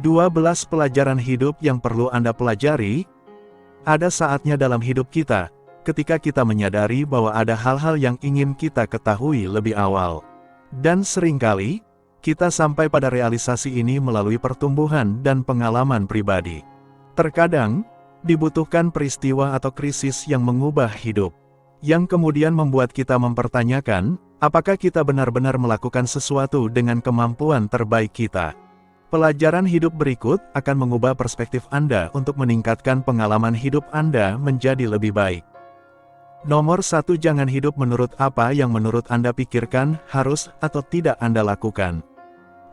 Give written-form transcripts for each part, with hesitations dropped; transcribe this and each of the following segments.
12 pelajaran hidup yang perlu Anda pelajari. Ada saatnya dalam hidup kita, ketika kita menyadari bahwa ada hal-hal yang ingin kita ketahui lebih awal. Dan seringkali, kita sampai pada realisasi ini melalui pertumbuhan dan pengalaman pribadi. Terkadang, dibutuhkan peristiwa atau krisis yang mengubah hidup, yang kemudian membuat kita mempertanyakan, apakah kita benar-benar melakukan sesuatu dengan kemampuan terbaik kita. Pelajaran hidup berikut akan mengubah perspektif Anda untuk meningkatkan pengalaman hidup Anda menjadi lebih baik. Nomor 1, jangan hidup menurut apa yang menurut Anda pikirkan, harus, atau tidak Anda lakukan.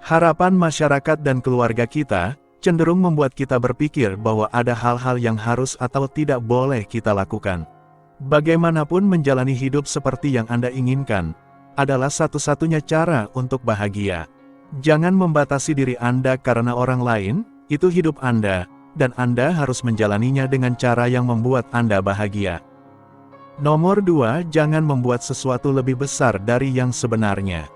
Harapan masyarakat dan keluarga kita cenderung membuat kita berpikir bahwa ada hal-hal yang harus atau tidak boleh kita lakukan. Bagaimanapun menjalani hidup seperti yang Anda inginkan, adalah satu-satunya cara untuk bahagia. Jangan membatasi diri Anda karena orang lain, itu hidup Anda, dan Anda harus menjalaninya dengan cara yang membuat Anda bahagia. Nomor 2, jangan membuat sesuatu lebih besar dari yang sebenarnya.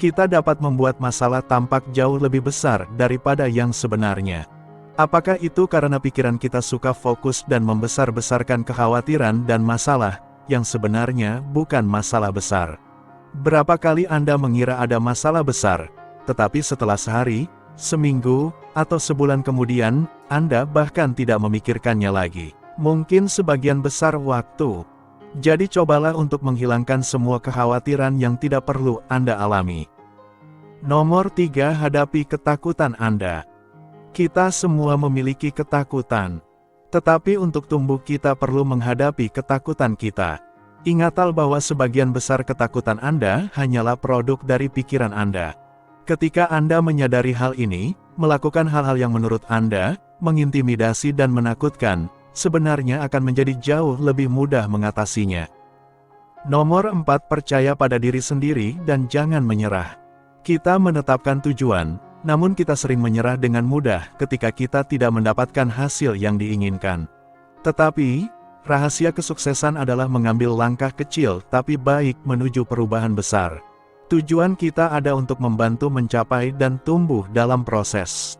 Kita dapat membuat masalah tampak jauh lebih besar daripada yang sebenarnya. Apakah itu karena pikiran kita suka fokus dan membesar-besarkan kekhawatiran dan masalah, yang sebenarnya bukan masalah besar? Berapa kali Anda mengira ada masalah besar, tetapi setelah sehari, seminggu, atau sebulan kemudian, Anda bahkan tidak memikirkannya lagi. Mungkin sebagian besar waktu. Jadi cobalah untuk menghilangkan semua kekhawatiran yang tidak perlu Anda alami. Nomor 3, hadapi ketakutan Anda. Kita semua memiliki ketakutan. Tetapi untuk tumbuh kita perlu menghadapi ketakutan kita. Ingatlah bahwa sebagian besar ketakutan Anda hanyalah produk dari pikiran Anda. Ketika Anda menyadari hal ini, melakukan hal-hal yang menurut Anda mengintimidasi dan menakutkan, sebenarnya akan menjadi jauh lebih mudah mengatasinya. Nomor 4, percaya pada diri sendiri dan jangan menyerah. Kita menetapkan tujuan, namun kita sering menyerah dengan mudah ketika kita tidak mendapatkan hasil yang diinginkan. Tetapi, rahasia kesuksesan adalah mengambil langkah kecil tapi baik menuju perubahan besar. Tujuan kita ada untuk membantu mencapai dan tumbuh dalam proses.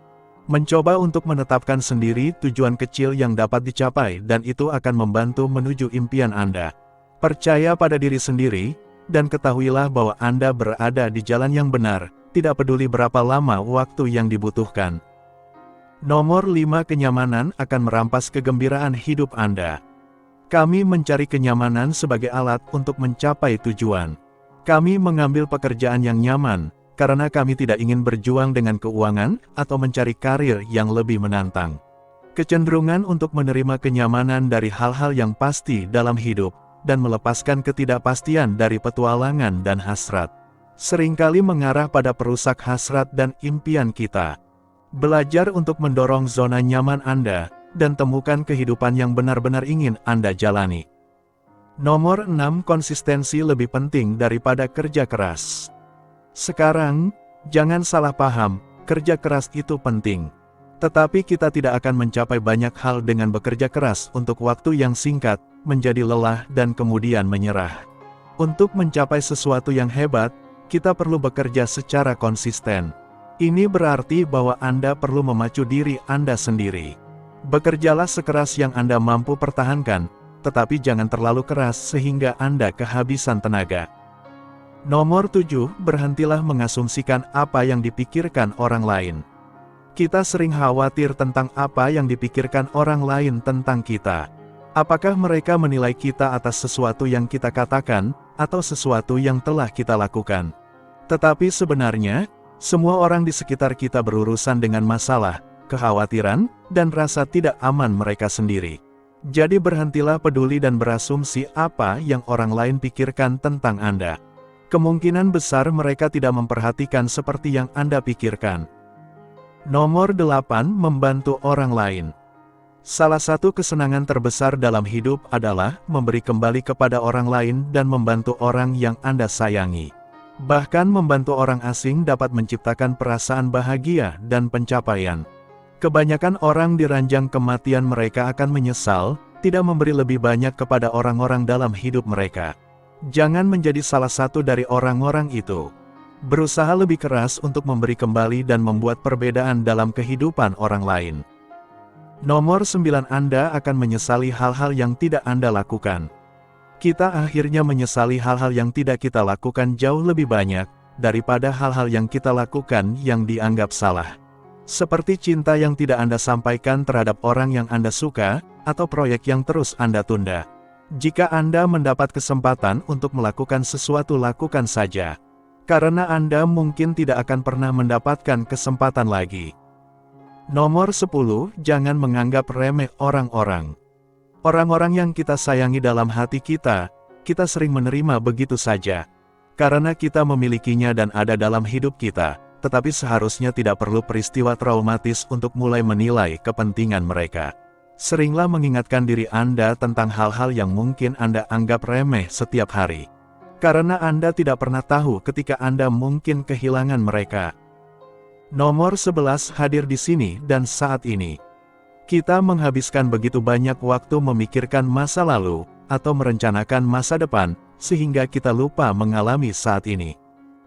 Mencoba untuk menetapkan sendiri tujuan kecil yang dapat dicapai dan itu akan membantu menuju impian Anda. Percaya pada diri sendiri, dan ketahuilah bahwa Anda berada di jalan yang benar, tidak peduli berapa lama waktu yang dibutuhkan. Nomor 5, kenyamanan akan merampas kegembiraan hidup Anda. Kami mencari kenyamanan sebagai alat untuk mencapai tujuan. Kami mengambil pekerjaan yang nyaman, karena kami tidak ingin berjuang dengan keuangan, atau mencari karir yang lebih menantang. Kecenderungan untuk menerima kenyamanan dari hal-hal yang pasti dalam hidup, dan melepaskan ketidakpastian dari petualangan dan hasrat, seringkali mengarah pada perusak hasrat dan impian kita. Belajar untuk mendorong zona nyaman Anda, dan temukan kehidupan yang benar-benar ingin Anda jalani. Nomor 6, konsistensi lebih penting daripada kerja keras. Sekarang, jangan salah paham, kerja keras itu penting. Tetapi kita tidak akan mencapai banyak hal dengan bekerja keras untuk waktu yang singkat, menjadi lelah dan kemudian menyerah. Untuk mencapai sesuatu yang hebat, kita perlu bekerja secara konsisten. Ini berarti bahwa Anda perlu memacu diri Anda sendiri. Bekerjalah sekeras yang Anda mampu pertahankan, tetapi jangan terlalu keras sehingga Anda kehabisan tenaga. Nomor 7, berhentilah mengasumsikan apa yang dipikirkan orang lain. Kita sering khawatir tentang apa yang dipikirkan orang lain tentang kita. Apakah mereka menilai kita atas sesuatu yang kita katakan, atau sesuatu yang telah kita lakukan? Tetapi sebenarnya, semua orang di sekitar kita berurusan dengan masalah, kekhawatiran, dan rasa tidak aman mereka sendiri. Jadi berhentilah peduli dan berasumsi apa yang orang lain pikirkan tentang Anda. Kemungkinan besar mereka tidak memperhatikan seperti yang Anda pikirkan. Nomor 8, membantu orang lain. Salah satu kesenangan terbesar dalam hidup adalah memberi kembali kepada orang lain dan membantu orang yang Anda sayangi. Bahkan membantu orang asing dapat menciptakan perasaan bahagia dan pencapaian. Kebanyakan orang di ranjang kematian mereka akan menyesal, tidak memberi lebih banyak kepada orang-orang dalam hidup mereka. Jangan menjadi salah satu dari orang-orang itu. Berusaha lebih keras untuk memberi kembali dan membuat perbedaan dalam kehidupan orang lain. Nomor 9, Anda akan menyesali hal-hal yang tidak Anda lakukan. Kita akhirnya menyesali hal-hal yang tidak kita lakukan jauh lebih banyak, daripada hal-hal yang kita lakukan yang dianggap salah. Seperti cinta yang tidak Anda sampaikan terhadap orang yang Anda suka, atau proyek yang terus Anda tunda. Jika Anda mendapat kesempatan untuk melakukan sesuatu, lakukan saja. Karena Anda mungkin tidak akan pernah mendapatkan kesempatan lagi. Nomor 10, jangan menganggap remeh orang-orang. Orang-orang yang kita sayangi dalam hati kita sering menerima begitu saja. Karena kita memilikinya dan ada dalam hidup kita, tetapi seharusnya tidak perlu peristiwa traumatis untuk mulai menilai kepentingan mereka. Seringlah mengingatkan diri Anda tentang hal-hal yang mungkin Anda anggap remeh setiap hari. Karena Anda tidak pernah tahu ketika Anda mungkin kehilangan mereka. Nomor 11, hadir di sini dan saat ini. Kita menghabiskan begitu banyak waktu memikirkan masa lalu, atau merencanakan masa depan, sehingga kita lupa mengalami saat ini.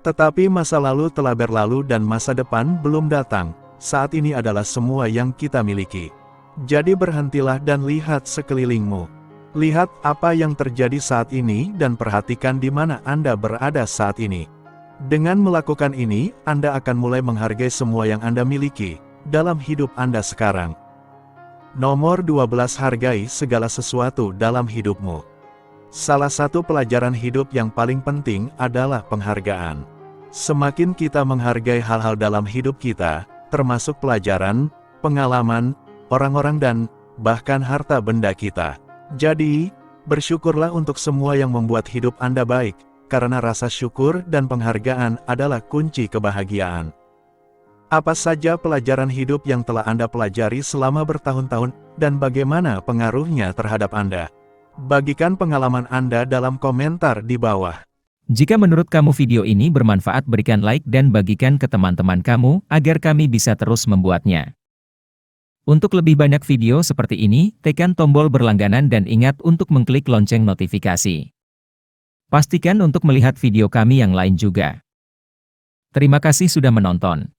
Tetapi masa lalu telah berlalu dan masa depan belum datang, saat ini adalah semua yang kita miliki. Jadi berhentilah dan lihat sekelilingmu. Lihat apa yang terjadi saat ini dan perhatikan di mana Anda berada saat ini. Dengan melakukan ini, Anda akan mulai menghargai semua yang Anda miliki dalam hidup Anda sekarang. Nomor 12, hargai segala sesuatu dalam hidupmu. Salah satu pelajaran hidup yang paling penting adalah penghargaan. Semakin kita menghargai hal-hal dalam hidup kita, termasuk pelajaran, pengalaman, orang-orang dan bahkan harta benda kita. Jadi, bersyukurlah untuk semua yang membuat hidup Anda baik, karena rasa syukur dan penghargaan adalah kunci kebahagiaan. Apa saja pelajaran hidup yang telah Anda pelajari selama bertahun-tahun, dan bagaimana pengaruhnya terhadap Anda? Bagikan pengalaman Anda dalam komentar di bawah. Jika menurut kamu video ini bermanfaat, berikan like dan bagikan ke teman-teman kamu, agar kami bisa terus membuatnya. Untuk lebih banyak video seperti ini, tekan tombol berlangganan dan ingat untuk mengklik lonceng notifikasi. Pastikan untuk melihat video kami yang lain juga. Terima kasih sudah menonton.